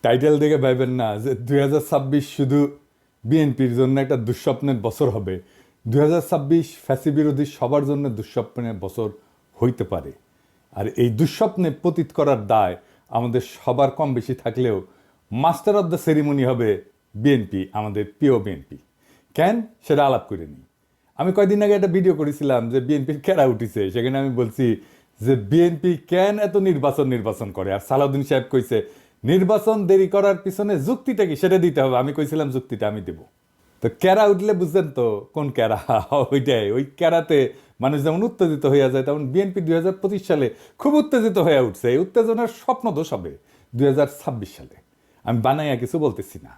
Title দেখে ভাইবেন না যে 2026 শুধু বিএনপির জন্য একটা দুঃস্বপ্নের বছর হবে। 2026 ফ্যাসি বিরোধী সবার জন্য দুঃস্বপ্নের বছর হইতে পারে। আর এই দুঃস্বপ্নে পতিত করার দায় আমাদের সবার কম বেশি থাকলেও মাস্টার অব দ্য সেরিমনি হবে বিএনপি, আমাদের প্রিয় বিএনপি। কেন সেটা আলাপ করে নিই। আমি কয়েকদিন আগে একটা ভিডিও করেছিলাম যে বিএনপির কেরা উঠিছে, সেখানে আমি বলছি যে বিএনপি কেন এত নির্বাচন করে। আর সালাউদ্দিন সাহেব কইছে নির্বাচন দেরি করার পিছনে যুক্তিটা কি সেটা দিতে হবে। আমি কইছিলাম যুক্তিটা আমি দেব। তো ক্যারা উঠলে বুঝলেন তো কোন ক্যারা, ওইটাই। ওই ক্যারাতে মানুষ যেমন উত্তেজিত হইয়া যায়, তেমন বিএনপি 2025 সালে খুব উত্তেজিত হয়ে উঠছে। এই উত্তেজনার স্বপ্ন দোষ হবে 2026 সালে। আমি বানাইয়া কিছু বলতেছি না।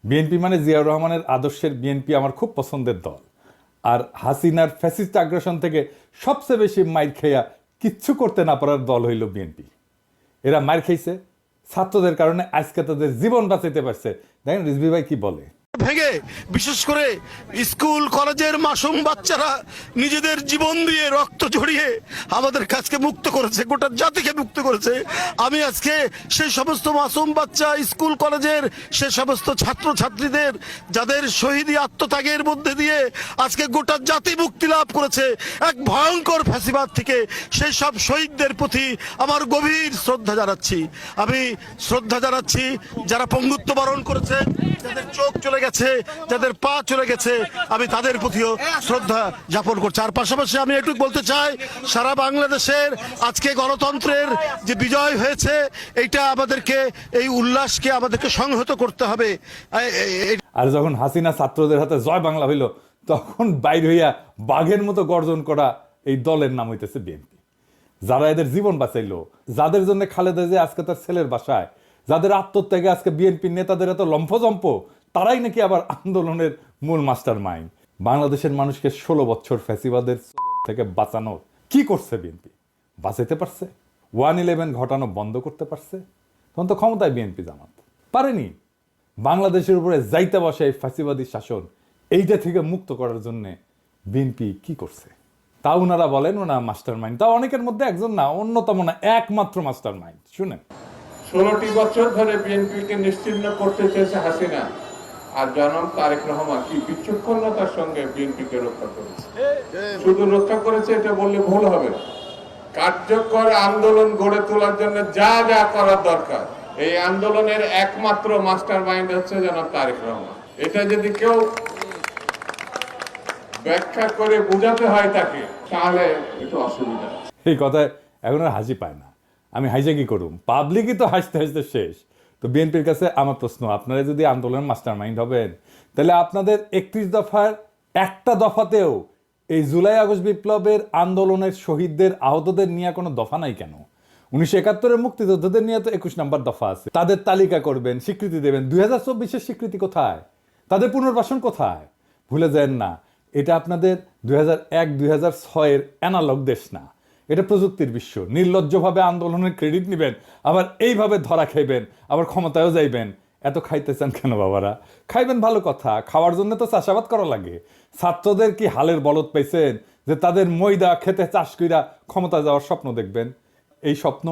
বিএনপি মানে জিয়াউর রহমানের আদর্শের বিএনপি আমার খুব পছন্দের দল। আর হাসিনার ফ্যাসিস্ট আগ্রাসন থেকে সবচেয়ে বেশি মাইর খেয়া কিচ্ছু করতে না পারার দল হইল বিএনপি। এরা মার খেয়েছে ছাত্রদের কারণে, আজকে তাদের জীবন বাঁচাইতে পারছে। দেখেন রিজভি ভাই কি বলে। ভেঙে বিশেষ করে স্কুল কলেজের মাসুম বাচ্চারা নিজেদের জীবন দিয়ে রক্ত ঝরিয়ে আমাদের কাছকে মুক্ত করেছে, গোটা জাতিকে মুক্ত করেছে। আমি আজকে সেই সমস্ত মাসুম বাচ্চা, স্কুল কলেজের সে সমস্ত ছাত্র ছাত্রীদের যাদের শহীদি আত্মত্যাগের মধ্যে দিয়ে আজকে গোটা জাতি মুক্তি লাভ করেছে এক ভয়ঙ্কর ফ্যাসিবাদ থেকে, সেই সব শহীদদের প্রতি আমার গভীর শ্রদ্ধা জানাচ্ছি। আমি শ্রদ্ধা জানাচ্ছি যারা পঙ্গুত্ব বরণ করেছে, যাদের চোখ চলে গেছে, যাদের পা চলে গেছে, আমি তাদের প্রতিও শ্রদ্ধা জ্ঞাপন করছি। আর পাশাপাশি আমি একটু বলতে চাই, সারা বাংলাদেশের আজকে গণতন্ত্রের যে বিজয় হয়েছে, এইটা আমাদেরকে, এই উল্লাসকে আমাদেরকে সংহত করতে হবে। আর যখন হাসিনা ছাত্রদের হাতে জয় বাংলা হইল, তখন বাইর হইয়া বাঘের মতো গর্জন করা এই দলের নাম হইতেছে বিএনপি। যারা এদের জীবন বাঁচাইলো, যাদের জন্য খালেদা জিয়া আজকে তার ছেলের বাসায়, যাদের আত্মত্যাগে আজকে বিএনপির নেতাদের এত লম্ফজম্প, তারাই নাকি আবার আন্দোলনের মূল মাস্টার মাইন্ড। বাংলাদেশের মানুষকে 16 বছর ফ্যাসিবাদের থেকে বাঁচানোর কি করছে বিএনপি? বাঁচাইতে পারছে? 1/11 ঘটানো বন্ধ করতে পারছে? তখন তো ক্ষমতায় বিএনপি জামাত পারেনি। বাংলাদেশের উপরে যাইতে বসে এই ফ্যাসিবাদী শাসন, এইটা থেকে মুক্ত করার জন্য বিএনপি কি করছে? তা ওনারা বলেন ওনা মাস্টার মাইন্ড। তা অনেকের মধ্যে একজন না, অন্যতম না, একমাত্র মাস্টার মাইন্ড। শুনেন, 16টি বছর ধরে বিএনপিকে নিশ্চিহ্ন করতে চেয়েছে হাসিনা, আর জনাব তারেক রহমান কি বিচক্ষণতার সঙ্গে বিএনপিকে রক্ষা করেছে। শুধু রক্ষা করেছে এটা বললে ভুল হবে। কার্যকর আন্দোলন গড়ে তোলার জন্য যা যা করার দরকার, এই আন্দোলনের একমাত্র মাস্টার মাইন্ড হচ্ছে জনাব তারেক রহমান। এটা যদি কেউ ব্যাখ্যা করে বোঝাতে হয় তাকে, তাহলে একটু অসুবিধা। এই কথায় এখন আর হাসি পায় না। আমি হাসে কি করুম? পাবলিকই তো হাসতে হাসতে শেষ। তো বিএনপির কাছে আমার প্রশ্ন, আপনারা যদি আন্দোলনের মাস্টার মাইন্ড হবেন, তাহলে আপনাদের 31 দফার একটা দফাতেও এই জুলাই আগস্ট বিপ্লবের আন্দোলনের শহীদদের আহতদের নিয়ে কোনো দফা নাই কেন? 1971-এর মুক্তিযোদ্ধাদের নিয়ে তো 21 নম্বর দফা আছে। তাদের তালিকা করবেন, স্বীকৃতি দেবেন। 2024-এর স্বীকৃতি কোথায়? তাদের পুনর্বাসন কোথায়? ভুলে যান না, এটা আপনাদের 2001-2006-এর অ্যানালগ দেশ না, এটা প্রযুক্তির বিশ্ব। নির্লজ্জভাবে আন্দোলনের ক্রেডিট নেবেন, আবার এইভাবে ধরা খাইবেন, আবার ক্ষমতায়ও যাইবেন। এত খাইতে চান কেন বাবারা? খাইবেন ভালো কথা, খাওয়ার জন্য তো চাষাবাদ করা লাগে। ছাত্রদের কি হালের বলদ পাইছেন যে তাদের ময়দা খেতে চাষ কইরা ক্ষমতা যাওয়ার স্বপ্ন দেখবেন? এই স্বপ্ন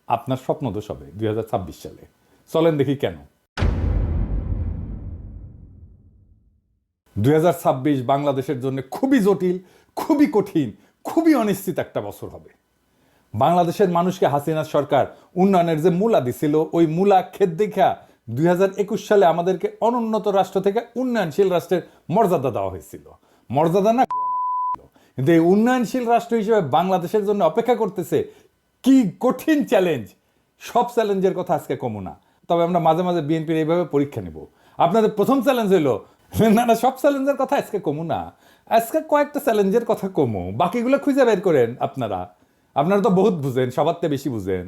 আপনার স্বপ্ন দোষ হবে 2026 সালে। চলেন দেখি কেন। 2026 বাংলাদেশের জন্য খুবই জটিল, খুবই কঠিন, খুবই অনিশ্চিত একটা বছর হবে। বাংলাদেশের মানুষকে হাসিনা সরকার উন্নয়নের যে মূলা দিছিল, ওই মূলা খেত দেখা 2021 সালে আমাদেরকে অনুন্নত রাষ্ট্র থেকে উন্নয়নশীল রাষ্ট্রের মর্যাদা দেওয়া হয়েছিল। মর্যাদা না, কিন্তু এই উন্নয়নশীল রাষ্ট্র হিসেবে বাংলাদেশের জন্য অপেক্ষা করতেছে কি কঠিন চ্যালেঞ্জ। সব চ্যালেঞ্জের কথা আজকে কমু না, তবে আমরা মাঝে মাঝে বিএনপির এইভাবে পরীক্ষা নিব। আপনাদের প্রথম চ্যালেঞ্জ হইলো না, সব চ্যালেঞ্জের কথা আজকে কমু না, আজকে কয়েকটা চ্যালেঞ্জের কথা কমু, বাকিগুলো খুঁজে বের করেন। আপনারা তো বহুত বুঝেন, সবার থেকে বেশি বুঝেন।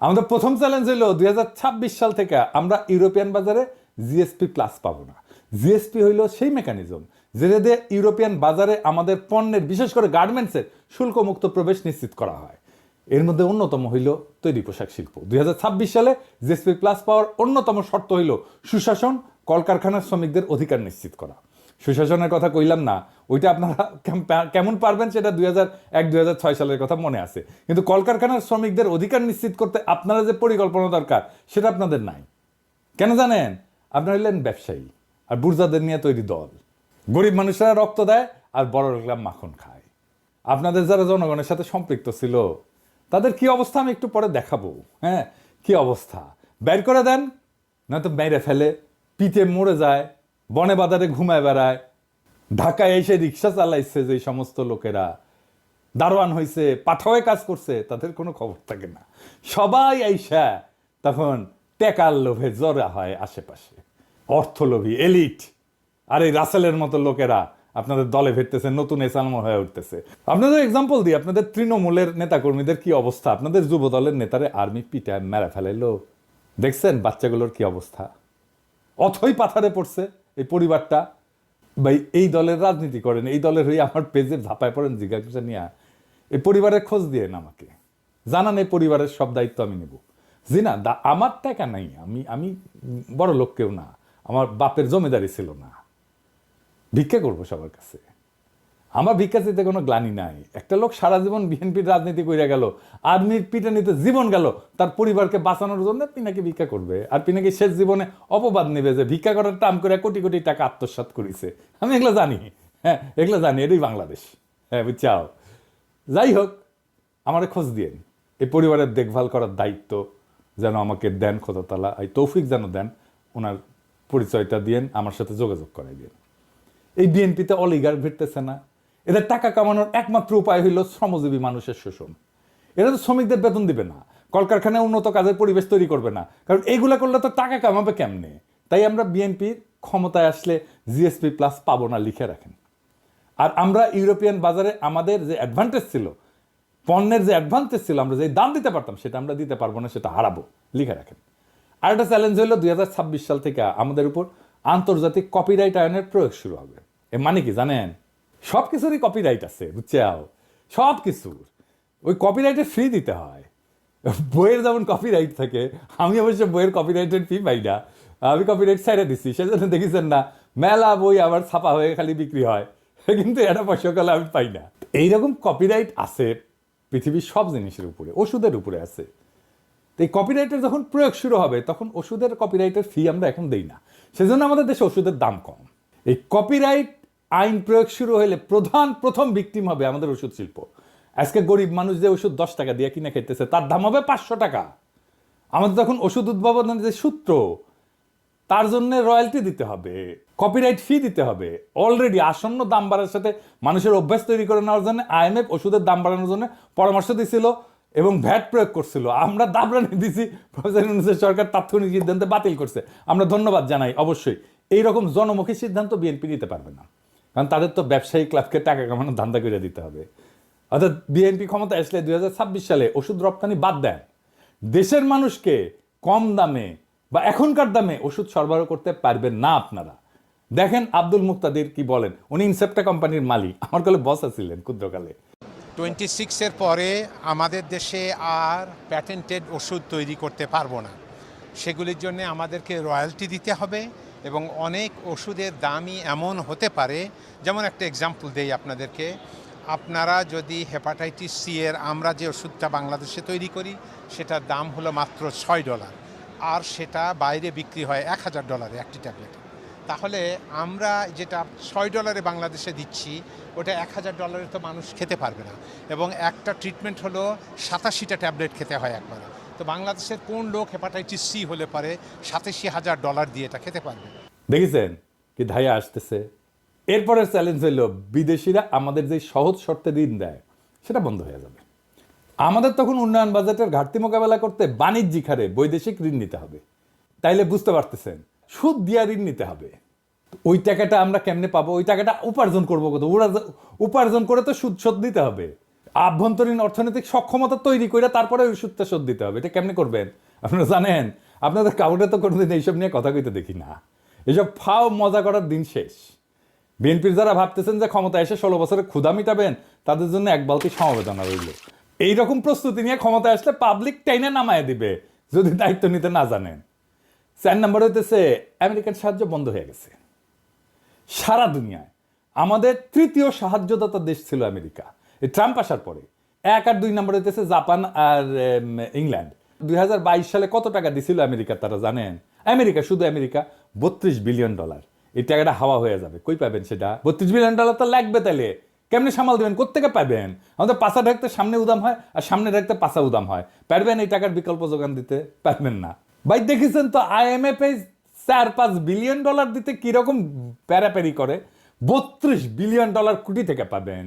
আমাদের প্রথম চ্যালেঞ্জ হলো 2026 সাল থেকে আমরা ইউরোপিয়ান বাজারে জিএসপি প্লাস পাবো না। জিএসপি হইল সেই মেকানিজম যেটা দিয়ে ইউরোপিয়ান বাজারে আমাদের পণ্যের, বিশেষ করে গার্মেন্টসের শুল্কমুক্ত প্রবেশ নিশ্চিত করা হয়। এর মধ্যে অন্যতম হইল তৈরি পোশাক শিল্প। 2026 সালে জিএসপি প্লাস পাওয়ার অন্যতম শর্ত হইল সুশাসন, কলকারখানার শ্রমিকদের অধিকার নিশ্চিত করা। সুশাসনের কথা কইলাম না, ওইটা আপনারা কেমন পারবেন সেটা 2001-2006 সালের কথা মনে আছে, কিন্তু কলকারখানার শ্রমিকদের অধিকার নিশ্চিত করতে আপনারা যে পরিকল্পনা দরকার সেটা আপনাদের নাই। কেন জানেন? আপনারা হইলেন ব্যবসায়ী আর বুর্জাদের নিয়ে তৈরি দল। গরিব মানুষরা রক্ত দেয় আর বড় লোকরা মাখন খায়। আপনাদের যারা জনগণের সাথে সম্পৃক্ত ছিল তাদের কি অবস্থা আমি একটু পরে দেখাবো। হ্যাঁ, কি অবস্থা, বের করে দেন, নয়তো মেরে ফেলে, পিঠে মরে যায়, বনে বাজারে ঘুমায় বেড়ায়। ঢাকায় এসে রিক্সা চালাইছে যে সমস্ত লোকেরা, দারোয়ান হয়েছে, পাঠাওয়ে কাজ করছে, তাদের কোনো খবর থাকে না। সবাই আইসা তখন টেকার লোভে জড়া হয় আশেপাশে, অর্থলোভী এলিট। আর এই রাসেলের মতো লোকেরা আপনাদের দলে ফিরতেছে, নতুন এসালম হয়ে উঠতেছে। আপনাদের এক্সাম্পল দিই, আপনাদের তৃণমূলের নেতাকর্মীদের কি অবস্থা, আপনাদের যুব দলের নেতারে আর্মি পিটায় মেরে ফেলাইলো, দেখছেন বাচ্চাগুলোর কি অবস্থা। অথই পাথারে পড়ছে এই পরিবারটা। ভাই, এই দলের রাজনীতি করেন, এই দলের হয়ে আমার পেজে ঝাঁপায় পড়েন জিজ্ঞাসা নিয়ে, এই পরিবারের খোঁজ দিয়ে আমাকে জানান, এই পরিবারের সব দায়িত্ব আমি নেব। জি না, আমার টাকা নাই, আমি বড় লোক কেউ না, আমার বাপের জমিদারি ছিল না, ভিক্ষা করবো সবার কাছে। আমার ভিক্ষা চিতে কোনো গ্লানি নাই। একটা লোক সারা জীবন বিএনপির রাজনীতি করে গেল, আর্মির পিটানিতে জীবন গেল, তার পরিবারকে বাঁচানোর জন্য পিনাকি ভিক্ষা করবে, আর পিনাকি শেষ জীবনে অপবাদ নেবে যে ভিক্ষা করার টাম করে কোটি কোটি টাকা আত্মসাৎ করেছে। আমি এগুলো জানি, হ্যাঁ এগুলো জানি, এটাই বাংলাদেশ। হ্যাঁ বুঝছাও। যাই হোক, আমার খোঁজ দিয়েন, এই পরিবারের দেখভাল করার দায়িত্ব যেন আমাকে দেন খোদা তাআলা, এই তৌফিক যেন দেন, ওনার পরিচয়টা দিয়েন, আমার সাথে যোগাযোগ করাই দিন। এই বিএনপিতে অলিগার ভিড়তেছে না, এদের টাকা কামানোর একমাত্র উপায় হইল শ্রমজীবী মানুষের শোষণ। এরা তো শ্রমিকদের বেতন দিবে না, কলকারখানায় উন্নত কাজের পরিবেশ তৈরি করবে না, কারণ এইগুলা করলে তো টাকা কামাবে কেমনে। তাই আমরা বিএনপির ক্ষমতায় আসলে জিএসপি প্লাস পাবো না, লিখে রাখেন। আর আমরা ইউরোপিয়ান বাজারে আমাদের যে অ্যাডভান্টেজ ছিল, পণ্যের যে অ্যাডভান্টেজ ছিল, আমরা যে দাম দিতে পারতাম সেটা আমরা দিতে পারবো না, সেটা হারাবো, লিখে রাখেন। আর একটা চ্যালেঞ্জ হলো 2026 সাল থেকে আমাদের উপর আন্তর্জাতিক কপিরাইট আইনের প্রয়োগ শুরু হবে। এর মানে কি জানেন? সব কিছুরই কপিরাইট আছে, বুঝছাও, সব কিছুর। ওই কপিরাইটের ফি দিতে হয়। বইয়ের যেমন কপিরাইট থাকে, আমি অবশ্য বইয়ের কপিরাইটের ফি পাই না, আমি কপিরাইট ছেড়ে দিচ্ছি। সেজন্য দেখেছেন না মেলা বই আবার ছাপা হয়ে খালি বিক্রি হয়, কিন্তু এটা পয়সা কালে আমি পাই না। এইরকম কপিরাইট আছে পৃথিবীর সব জিনিসের উপরে, ওষুধের উপরে আছে। এই কপিরাইটের যখন প্রয়োগ শুরু হবে তখন ওষুধের কপিরাইটের ফি আমরা এখন দেই না, সেজন্য আমাদের দেশে ওষুধের দাম কম। এই কপিরাইট আইন প্রয়োগ শুরু হলে প্রথম ভিকটিম হবে আমাদের ওষুধ শিল্প। আজকে গরিব মানুষ যে ওষুধ 10 টাকা দিয়ে কিনে খেতেছে তার দাম হবে 500 টাকা। আমাদের যখন ওষুধ উদ্ভাবনের যে সূত্র, তার জন্য রয়্যালটি দিতে হবে, কপিরাইট ফি দিতে হবে। অলরেডি আসন্ন দাম বাড়ার সাথে মানুষের অভ্যাস তৈরি করে নেওয়ার জন্য আইএমএফ ওষুধের দাম বাড়ানোর জন্য পরামর্শ দিয়েছিল এবং ভ্যাট প্রয়োগ করছিল। আমরা দাবরানি দিছি, প্রফেসর ইউনূসের সরকার তাৎক্ষণিক সিদ্ধান্তে বাতিল করছে। আমরা ধন্যবাদ জানাই। অবশ্যই এইরকম জনমুখী সিদ্ধান্ত বিএনপি নিতে পারবে না, কারণ তাদের তো ব্যবসায়ী ক্লাবকে টাকা কামানোর ধান্দা করে দিতে হবে। অর্থাৎ বিএনপি ক্ষমতা আসলে 2026 সালে ওষুধ রপ্তানি বাদ দেন, দেশের মানুষকে কম দামে বা এখনকার দামে ওষুধ সরবরাহ করতে পারবেন না আপনারা। দেখেন আব্দুল মুক্তাদির কি বলেন, উনি ইনসেপ্টা কোম্পানির মালিক, আমার কালে বস ছিলেন ক্ষুদ্রকালে। 26-এর পরে আমাদের দেশে আর প্যাটেন্টেড ওষুধ তৈরি করতে পারবো না। সেগুলির জন্য আমাদেরকে রয়্যালটি দিতে হবে এবং অনেক ওষুধের দামই এমন হতে পারে, যেমন একটা এক্সাম্পল দেই আপনাদেরকে। আপনারা যদি হেপাটাইটিস সি এর আমরা যে ওষুধটা বাংলাদেশে তৈরি করি সেটার দাম হলো মাত্র $6, আর সেটা বাইরে বিক্রি হয় $1000 একটি ট্যাবলেট। তাহলে আমরা যেটা $6 বাংলাদেশে দিচ্ছি ওটা $1000 তো মানুষ খেতে পারবে না, এবং একটা ট্রিটমেন্ট হলো 87টা ট্যাবলেট খেতে হয় একবারে। তো বাংলাদেশের কোন লোক হেপাটাইটিস সি হলে পারে $87,000 দিয়ে এটা খেতে পারবে? দেখেছেন কি ধাইয়া আসতেছে। এরপরের চ্যালেঞ্জ হইল বিদেশিরা আমাদের যে সহজ শর্তে ঋণ দেয় সেটা বন্ধ হয়ে যাবে। আমাদের তখন উন্নয়ন বাজেটের ঘাটতি মোকাবেলা করতে বাণিজ্যিক হারে বৈদেশিক ঋণ নিতে হবে। তাইলে বুঝতে পারতেছেন সুদ দিয়া ঋণ নিতে হবে। ওই টাকাটা আমরা কেমনে পাবো? ওই টাকাটা উপার্জন করবো কত? উপার্জন করে তো সুদ শোধ দিতে হবে। আভ্যন্তরীণ অর্থনৈতিক সক্ষমতা তৈরি করে তারপরে ওই সুদটা শোধ দিতে হবে। এটা কেমনে করবেন আপনারা জানেন? আপনাদের কাউকে তো কোনোদিন এইসব নিয়ে কথা কইতে দেখি না। এইসব ফাও মজা করার দিন শেষ। বিএনপির যারা ভাবতেছেন যে ক্ষমতা এসে 16 বছরে ক্ষুধা মিটাবেন, তাদের জন্য এক বালতি সমবেদনা রইল। এইরকম প্রস্তুতি নিয়ে ক্ষমতা আসলে পাবলিক টাইনে নামায় দিবে যদি দায়িত্ব নিতে না জানেন। 4 নম্বর হইতেছে আমেরিকান সাহায্য বন্ধ হয়ে গেছে। সারা দুনিয়ায় আমাদের তৃতীয় সাহায্যদাতা দেশ ছিল আমেরিকা এই ট্রাম্প আসার পরে। 1 আর 2 নম্বর হইতেছে জাপান আর ইংল্যান্ড। 2022 সালে কত টাকা দিছিল আমেরিকা তারা জানেন? আমেরিকা, শুধু আমেরিকা $32 বিলিয়ন। এই টাকাটা হাওয়া হয়ে যাবে, কই পাবেন সেটা? $32 বিলিয়ন তো লাগবে, তাহলে কেমনে সামাল দেবেন, কোত্থেকে পাবেন? আমাদের পাশা ঢাকতে সামনে উদাম হয়, আর সামনে ঢাকতে পাশা উদাম হয়। পারবেন এই টাকার বিকল্প যোগান দিতে? পারবেন না ভাই। দেখেছেন তো IMF এই $4-5 বিলিয়ন দিতে কিরকম প্যারাপ্যারি করে। $32 বিলিয়ন কোটি থেকে পাবেন।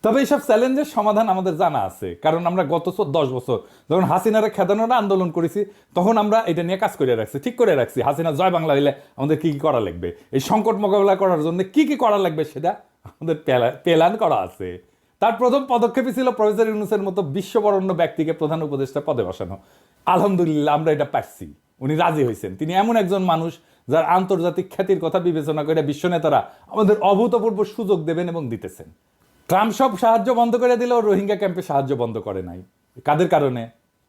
তবে এইসব চ্যালেঞ্জের সমাধান আমাদের জানা আছে, কারণ আমরা গত 10 বছর যখন হাসিনারে খেদানোর আন্দোলন করেছি, তখন আমরা এটা নিয়ে কাজ করে রাখছি, ঠিক করে রাখছি। হাসিনা জয় বাংলা হইলে আমাদের কি কি করা লাগবে, এই সংকট মোকাবেলা করার জন্য কি কি করা লাগবে, সেটা আমাদের প্ল্যান করা আছে। তার প্রথম পদক্ষেপই ছিল প্রফেসর ইউনূসের মতো বিশ্ববরণ্য ব্যক্তিকে প্রধান উপদেষ্টা পদে বসানো। আলহামদুলিল্লাহ আমরা এটা পারছি, উনি রাজি হয়েছেন। তিনি এমন একজন মানুষ যার আন্তর্জাতিক খ্যাতির কথা বিবেচনা করে বিশ্ব নেতারা আমাদের অভূতপূর্ব সুযোগ দেবেন এবং দিতেছেন। ট্রাম্প সব সাহায্য বন্ধ করে দিলেও রোহিঙ্গা ক্যাম্পে সাহায্য বন্ধ করে নাই। কাদের কারণে?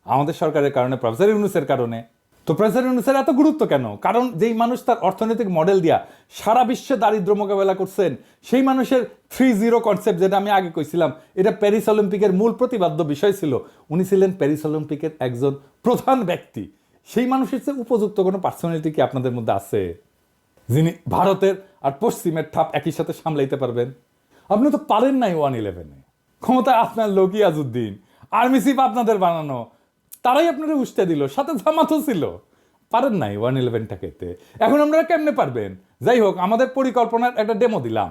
আমাদের সরকারের কারণে, প্রফেসর ইউনূসের কারণে। তো প্রফেসর ইউনূসের এত গুরুত্ব কেন? কারণ যেই মানুষ তার অর্থনৈতিক মডেল দিয়া সারা বিশ্বে দারিদ্র মোকাবেলা করছেন, সেই মানুষের 3-0 কনসেপ্ট, যেটা আমি আগে কইছিলাম, এটা প্যারিস অলিম্পিকের মূল প্রতিপাদ্য বিষয় ছিল। উনি ছিলেন প্যারিস অলিম্পিকের একজন প্রধান ব্যক্তি। সেই মানুষের চেয়ে উপযুক্ত কোনো পার্সোনালিটি কি আপনাদের মধ্যে আছে, যিনি ভারতের আর পশ্চিমের ঠাপ একই সাথে সামলাইতে পারবেন? আপনি তো পারেন নাই 1-11-এ। ক্ষমতায় আপনার লোকই আজউদ্দিন, আর্মি চিফ আপনাদের বানানো, তারাই আপনারা উস্তে দিল, সাথে জামাতও ছিল। পারেন নাই 1-11টাকে। এখন আপনারা কেমনে পারবেন? যাই হোক, আমাদের পরিকল্পনার একটা ডেমো দিলাম।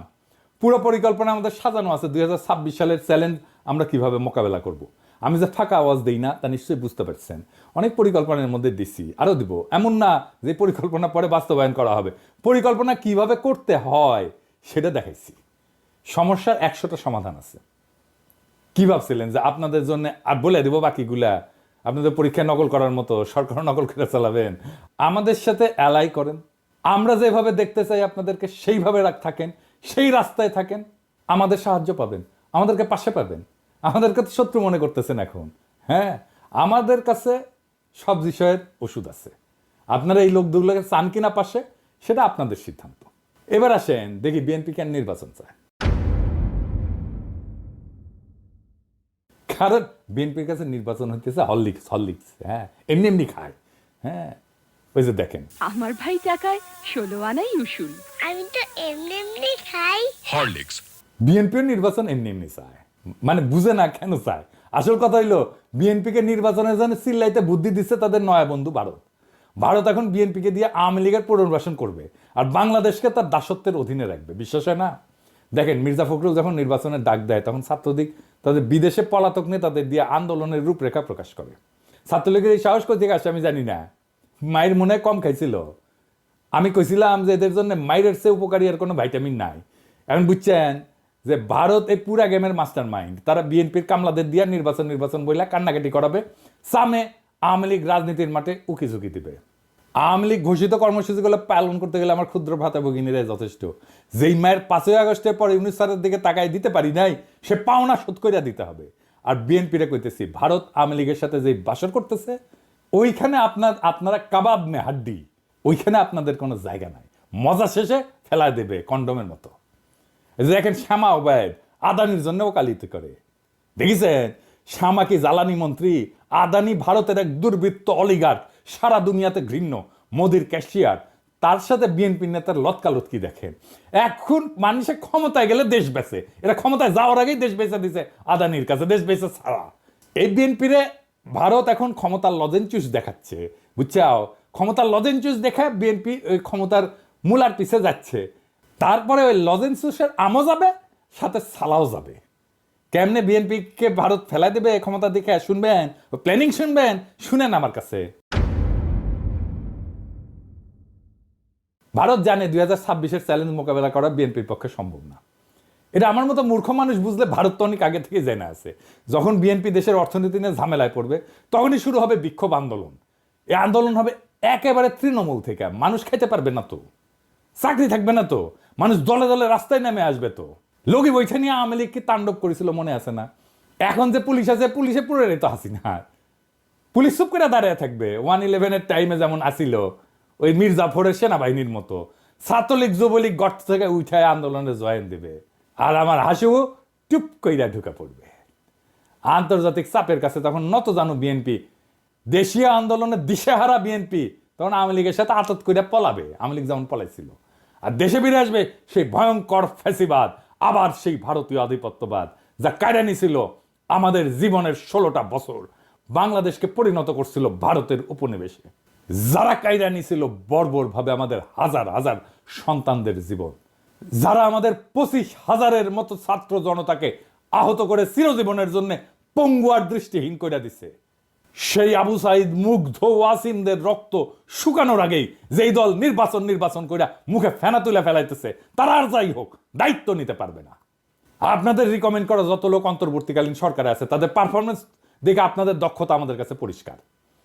পুরো পরিকল্পনা আমাদের সাজানো আছে। 2026 সালের চ্যালেঞ্জ আমরা কিভাবে মোকাবেলা করব। আমি যে ফাঁকা আওয়াজ দিই না তা নিশ্চয়ই বুঝতে পারছেন। অনেক পরিকল্পনার মধ্যে দিছি, আরও দিব। এমন না যে পরিকল্পনা পরে বাস্তবায়ন করা হবে। পরিকল্পনা কিভাবে করতে হয় সেটা দেখাইছি। সমস্যার 100টা সমাধান আছে। কি ভাবছিলেন যে আপনাদের জন্য আর বলে দিব বাকিগুলা আপনাদের পরীক্ষায় নকল করার মতো সরকার নকল করে চালাবেন? আমাদের সাথে অ্যালাই করেন। আমরা যেভাবে দেখতে চাই আপনাদেরকে সেইভাবে থাকেন, সেই রাস্তায় থাকেন, আমাদের সাহায্য পাবেন, আমাদেরকে পাশে পাবেন। আমাদেরকে তো শত্রু মনে করতেছেন এখন। হ্যাঁ, আমাদের কাছে সব বিষয়ের ওষুধ আছে। আপনারা এই লোকগুলোকে চান কিনা পাশে, সেটা আপনাদের সিদ্ধান্ত। এবার আসেন দেখি বিএনপি কেন নির্বাচন চায়। কারণ বিএনপির কাছে নির্বাচন হইতেছে হরলিক্স। হ্যাঁ, এমনি এমনি খায়। হ্যাঁ, ওই যে দেখেন, আমার ভাই টাকায় 16 আনাই উসুল। আমি তো এমনি এমনি খাই। হরলিক্স। বিএনপির নির্বাচন এমনি এমনি চায়, মানে বুঝে না কেন চায়। আসল কথা হইলো বিএনপিকে নির্বাচনের জন্য চিল্লাইতে বুদ্ধি দিচ্ছে তাদের নয়া বন্ধু ভারত। ভারত এখন বিএনপিকে দিয়ে আওয়ামী লীগের পুনর্বাসন করবে আর বাংলাদেশকে তার দাসত্বের অধীনে রাখবে। বিশ্বাস হয় না? দেখেন, মির্জা ফখরুল যখন নির্বাচনের ডাক দেয়, তখন ছাত্রলীগ তাদের বিদেশে পলাতক নেতাদের দিয়ে আন্দোলনের রূপরেখা প্রকাশ করে। ছাত্রলীগের এই সাহস কোথা থেকে আসে আমি জানি না। মায়ের মনে কম খাইছিল। আমি কইছিলাম যে এদের জন্য মায়ের চেয়ে উপকারী আর কোনো ভাইটামিন নাই। এখন বুঝছেন যে ভারত এই পুরা গেমের মাস্টার মাইন্ড। তারা বিএনপির কামলাদের দিয়ে নির্বাচন বইলা কান্নাকাটি করাবে, সামে আওয়ামী লীগ রাজনীতির মাঠে উকি ঝুঁকি দিবে। আওয়ামী লীগ ঘোষিত কর্মসূচিগুলো পালন করতে গেলে আমার ক্ষুদ্র ভাতা ভগিনীরাই যথেষ্ট। যেই মায়ের 5ই আগস্টের পরে ইউনূস স্যারের দিকে তাকায় দিতে পারি নাই, সে পাওনা শোধ করিয়া দিতে হবে। আর বিএনপিরে কইতেছি, ভারত আওয়ামী লীগের সাথে যে বাসর করতেছে, ওইখানে আপনারা কাবাব মে হাড্ডি, ওইখানে আপনাদের কোনো জায়গা নাই। মজা শেষে ফেলা দেবে কন্ডমের মতো। দেখেন, শ্যামা ওবায়দ আদানির জন্য ওকালতি করে। দেখেছেন, শ্যামা কি জ্বালানি মন্ত্রী? আদানি ভারতের এক দুর্বৃত্ত অলিগার্ক, সারা দুনিয়াতে ঘৃণ্য, মোদির ক্যাশিয়ার। তার সাথে বিএনপি নেতার লতকালতকি দেখেন। এখন মানুষের ক্ষমতায় গেলে দেশ বেচে, এরা ক্ষমতায় যাওয়ার আগেই দেশ বেচে দিছে আদানির কাছে, দেশ বেচে ছাড়া। এই বিএনপিরে ভারত এখন ক্ষমতার লজেনচুস দেখাচ্ছে, বুঝছাও? ক্ষমতার লজেনচুস দেখা বিএনপি ওই ক্ষমতার মূলার পিছে যাচ্ছে। তারপরে ওই লজেনচুসের আমও যাবে, সাথে সালাও যাবে। কেমনে বিএনপিকে ভারত ফেলাই দেবে ক্ষমতা দেখে শুনবেন, প্ল্যানিং শুনবেন, শুনেন আমার কাছে। ভারত জানে 2026-এর চ্যালেঞ্জ মোকাবেলা করা বিএনপির পক্ষে সম্ভব না। এটা আমার মতো মূর্খ মানুষ বুঝলে ভারত তো অনেক আগে থেকে জেনে আছে। যখন বিএনপি দেশের অর্থনীতি নিয়ে ঝামেলায় পড়বে, তখনই শুরু হবে বিক্ষোভ আন্দোলন। এই আন্দোলন হবে একেবারে তৃণমূল থেকে। মানুষ খেতে পারবে না তো, চাকরি থাকবে না তো, মানুষ দলে দলে রাস্তায় নেমে আসবে তো। লগি বৈঠা নিয়ে আওয়ামী লীগ কি তাণ্ডব করেছিল মনে আছে না? এখন যে পুলিশ আছে, পুলিশে পুরো রেতো হাসিনা। পুলিশ চুপ করে দাঁড়িয়ে থাকবে। 1-11-এর টাইমে যেমন আসিল ওই মির্জাফরের সেনাবাহিনীর মতো। ছাত্রলীগ যুবলীগ গর্ত থেকে উঠায় আন্দোলনে জয়েন দেবে, আর আমার হাসিও চুপ কইরা ঢুকে পড়বে। আন্তর্জাতিক চাপের কাছে তখন নত জানো বিএনপি। দেশীয় আন্দোলনে দিশেহারা বিএনপি তখন আওয়ামী লীগের সাথে আতত করে পলাবে, আওয়ামী লীগ যেমন পলাইছিল। আর দেশে ফিরে আসবে সেই ভয়ঙ্কর ফ্যাসিবাদ, আবার সেই ভারতীয় আধিপত্যবাদ যা কায়রা নিছিল আমাদের জীবনের 16টা বছর, বাংলাদেশকে পরিণত করছিল ভারতের উপনিবেশে। যারা কায়রা নিছিল বর্বরভাবে আমাদের হাজার হাজার সন্তানদের জীবন, যারা আমাদের 25,000-এর মতো ছাত্র জনতাকে আহত করে চিরজীবনের জন্য পঙ্গু আর দৃষ্টিহীন করে দিছে, সেই আবু সাইদ মুগ্ধ ওয়াসিমদের রক্ত শুকানোর আগেই যেই দল নির্বাচন করে মুখে ফেনা তুলে ফেলাইতেছে, তারা আর যাই হোক দায়িত্ব নিতে পারবে না। আপনাদের রিকমেন্ড করা যত লোক অন্তর্বর্তীকালীন সরকারে আছে তাদের পারফরমেন্স দেখে আপনাদের দক্ষতা আমাদের কাছে পরিষ্কার।